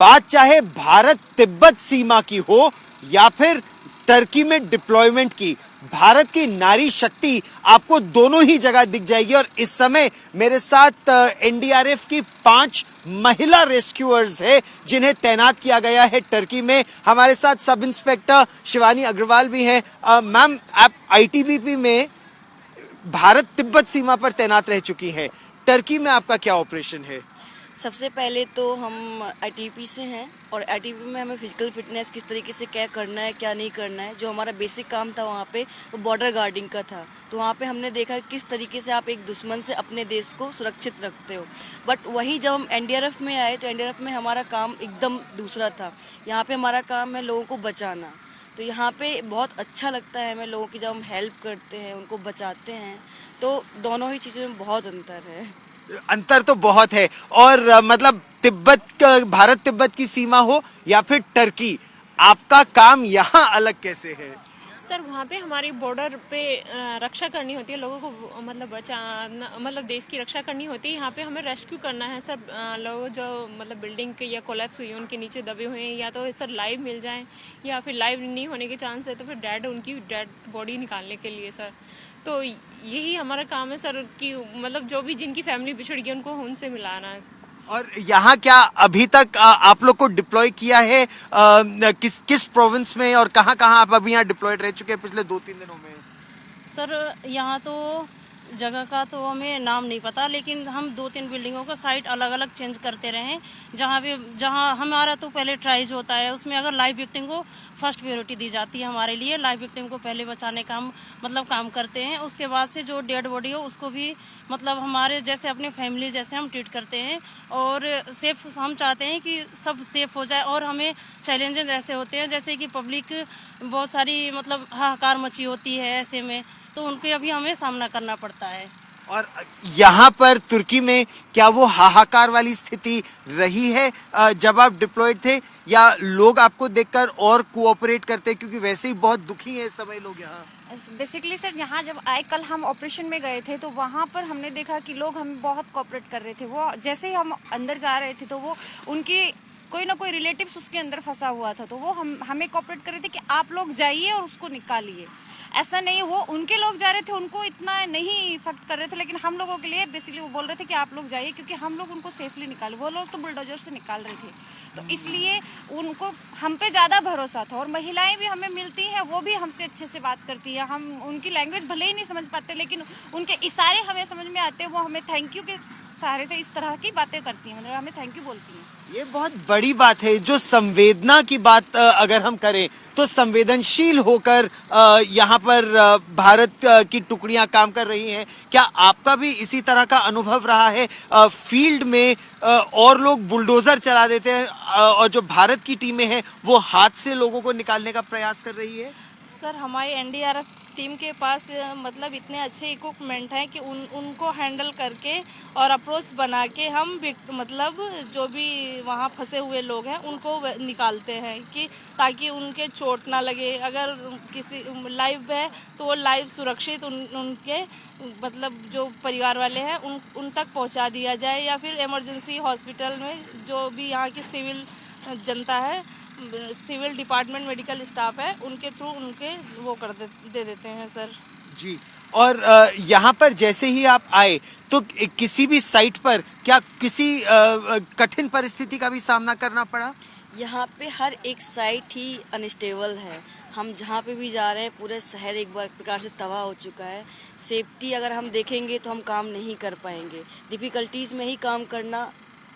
बात चाहे भारत तिब्बत सीमा की हो या फिर टर्की में डिप्लॉयमेंट की, भारत की नारी शक्ति आपको दोनों ही जगह दिख जाएगी। और इस समय मेरे साथ एनडीआरएफ की 5 महिला रेस्क्यूअर्स है जिन्हें तैनात किया गया है टर्की में। हमारे साथ सब इंस्पेक्टर शिवानी अग्रवाल भी हैं। मैम, आप आईटीबीपी में भारत तिब्बत सीमा पर तैनात रह चुकी हैं। टर्की में आपका क्या ऑपरेशन है? सबसे पहले तो हम आईटीबीपी से हैं और आईटीबीपी में हमें फिजिकल फिटनेस किस तरीके से क्या करना है क्या नहीं करना है, जो हमारा बेसिक काम था वहाँ पे वो बॉर्डर गार्डिंग का था। तो वहाँ पे हमने देखा किस तरीके से आप एक दुश्मन से अपने देश को सुरक्षित रखते हो। बट वहीं जब हम एनडीआरएफ में आए तो एनडीआरएफ में हमारा काम एकदम दूसरा था। यहाँ पे हमारा काम है लोगों को बचाना। तो यहाँ पे बहुत अच्छा लगता है हमें लोगों की, जब हम हेल्प करते हैं उनको बचाते हैं, तो दोनों ही चीज़ों में बहुत अंतर है। अंतर तो बहुत है। और मतलब भारत तिब्बत की सीमा हो या फिर टर्की, आपका काम यहाँ अलग कैसे है? सर, वहाँ पे हमारी बॉर्डर पे रक्षा करनी होती है, लोगों को मतलब बचाना, मतलब देश की रक्षा करनी होती है। यहाँ पे हमें रेस्क्यू करना है सर। लोग जो मतलब बिल्डिंग के या कोलैप्स हुई है उनके नीचे दबे हुए हैं, या तो सर लाइव मिल जाएं या फिर लाइव नहीं होने के चांस है तो फिर उनकी डेड बॉडी निकालने के लिए सर। तो यही हमारा काम है सर कि मतलब जो भी जिनकी फैमिली बिछड़ गई उनको उनसे मिलाना है। और यहाँ क्या अभी तक आप लोग को डिप्लॉय किया है? किस प्रोविंस में और कहाँ कहाँ आप अभी यहाँ डिप्लॉयड रह चुके हैं पिछले 2-3 दिनों में? सर, यहाँ तो जगह का तो हमें नाम नहीं पता, लेकिन हम 2-3 बिल्डिंगों का साइट अलग अलग चेंज करते रहे। जहाँ हमारा तो पहले ट्राइज होता है, उसमें अगर लाइव विक्टिम को फर्स्ट प्रायोरिटी दी जाती है। हमारे लिए लाइव विक्टिम को पहले बचाने का हम काम करते हैं। उसके बाद से जो डेड बॉडी हो उसको भी मतलब हमारे जैसे अपने फैमिली जैसे हम ट्रीट करते हैं। और सेफ हम चाहते हैं कि सब सेफ हो जाए। और हमें चैलेंजेस ऐसे होते हैं जैसे कि पब्लिक बहुत सारी मतलब हाहाकार मची होती है ऐसे में, तो उनके अभी हमें सामना करना पड़ता है। और यहाँ पर तुर्की में क्या वो हाहाकार वाली स्थिति रही है जब आप डिप्लॉयड थे, या लोग आपको देखकर और कोऑपरेट करते हैं क्योंकि वैसे ही बहुत दुखी हैं इस समय लोग यहाँ? बेसिकली सर, यहाँ जब आए कल हम ऑपरेशन में गए थे तो वहाँ पर हमने देखा कि लोग हमें बहुत कोऑपरेट कर रहे थे। वो जैसे ही हम अंदर जा रहे थे तो वो उनकी कोई ना कोई रिलेटिव्स उसके अंदर फंसा हुआ था, तो वो हमें कोऑपरेट कर रहे थे कि आप लोग जाइए और उसको निकालिए। ऐसा नहीं, वो उनके लोग जा रहे थे, उनको इतना नहीं इफेक्ट कर रहे थे, लेकिन हम लोगों के लिए बेसिकली वो बोल रहे थे कि आप लोग जाइए, क्योंकि हम लोग उनको सेफली निकाले। वो लोग तो बुलडोजर से निकाल रहे थे, तो इसलिए उनको हम पे ज़्यादा भरोसा था। और महिलाएं भी हमें मिलती हैं, वो भी हमसे अच्छे से बात करती है। हम उनकी लैंग्वेज भले ही नहीं समझ पाते, लेकिन उनके इशारे हमें समझ में आते हैं। वो हमें थैंक यू के सहारे से इस तरह की बातें करती हैं, मतलब हमें थैंक यू बोलती हैं। ये बहुत बड़ी बात है। जो संवेदना की बात अगर हम करें तो संवेदनशील होकर यहाँ पर भारत की टुकड़ियां काम कर रही हैं। क्या आपका भी इसी तरह का अनुभव रहा है? फील्ड में और लोग बुलडोजर चला देते हैं और जो भारत की टीमें हैं वो हाथ से लोगों को निकालने का प्रयास कर रही है? सर, हमारी एनडीआरएफ टीम के पास मतलब इतने अच्छे इक्विपमेंट हैं कि उनको हैंडल करके और अप्रोच बना के हम मतलब जो भी वहाँ फंसे हुए लोग हैं उनको निकालते हैं कि ताकि उनके चोट ना लगे। अगर किसी लाइव है तो वो लाइव सुरक्षित उनके मतलब जो परिवार वाले हैं उन तक पहुँचा दिया जाए, या फिर इमरजेंसी हॉस्पिटल में जो भी यहाँ की सिविल जनता है, सिविल डिपार्टमेंट मेडिकल स्टाफ है, उनके थ्रू उनके वो दे देते हैं सर जी। और यहाँ पर जैसे ही आप आए तो किसी भी साइट पर क्या किसी कठिन परिस्थिति का भी सामना करना पड़ा? यहाँ पे हर एक साइट ही अनस्टेबल है। हम जहाँ पे भी जा रहे हैं पूरे शहर एक बार प्रकार से तबाह हो चुका है। सेफ्टी अगर हम देखेंगे तो हम काम नहीं कर पाएंगे। डिफ़िकल्टीज़ में ही काम करना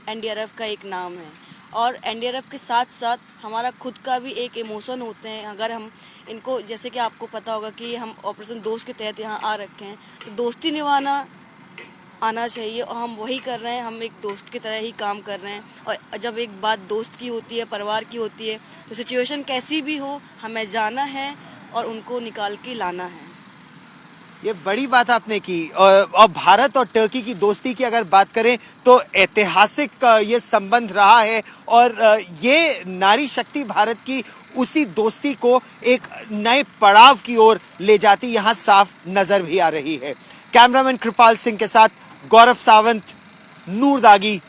एनडीआरएफ का एक नाम है। और एनडीआरएफ के साथ साथ हमारा खुद का भी एक इमोशन होते हैं। अगर हम इनको, जैसे कि आपको पता होगा कि हम ऑपरेशन दोस्त के तहत यहाँ आ रखे हैं, तो दोस्ती निभाना आना चाहिए और हम वही कर रहे हैं। हम एक दोस्त की तरह ही काम कर रहे हैं। और जब एक बात दोस्त की होती है, परिवार की होती है, तो सिचुएशन कैसी भी हो हमें जाना है और उनको निकाल के लाना है। ये बड़ी बात आपने की। और भारत और टर्की की दोस्ती की अगर बात करें तो ऐतिहासिक ये संबंध रहा है। और ये नारी शक्ति भारत की उसी दोस्ती को एक नए पड़ाव की ओर ले जाती यहाँ साफ नजर भी आ रही है। कैमरामैन कृपाल सिंह के साथ गौरव सावंत, नूर दागी।